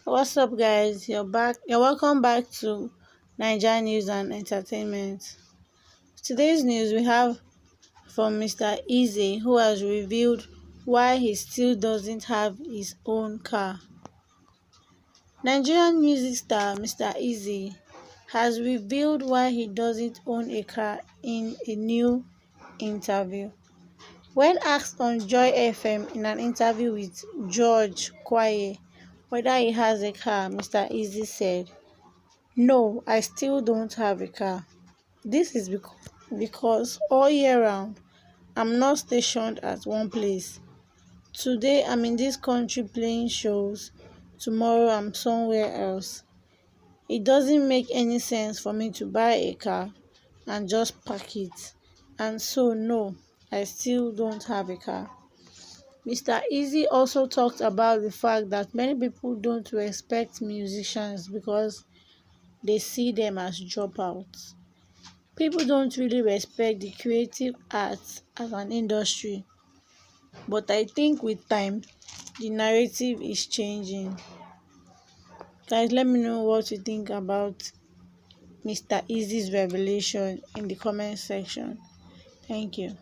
What's up, guys? You're back. You're welcome back to Niger News and Entertainment. Today's news we have from Mr. Easy, who has revealed why he still doesn't have his own car. Nigerian music star Mr. Easy has revealed why he doesn't own a car in a new interview. When asked on Joy FM in an interview with George Kwaye whether he has a car, Mr. Easy said, "No, I still don't have a car. This is because all year round, I'm not stationed at one place. Today, I'm in this country playing shows. Tomorrow, I'm somewhere else. It doesn't make any sense for me to buy a car and just park it. And so, no, I still don't have a car." Mr. Easy also talked about the fact that many people don't respect musicians because they see them as dropouts. People don't really respect the creative arts as an industry, but I think with time, the narrative is changing. Guys, let me know what you think about Mr. Easy's revelation in the comment section. Thank you.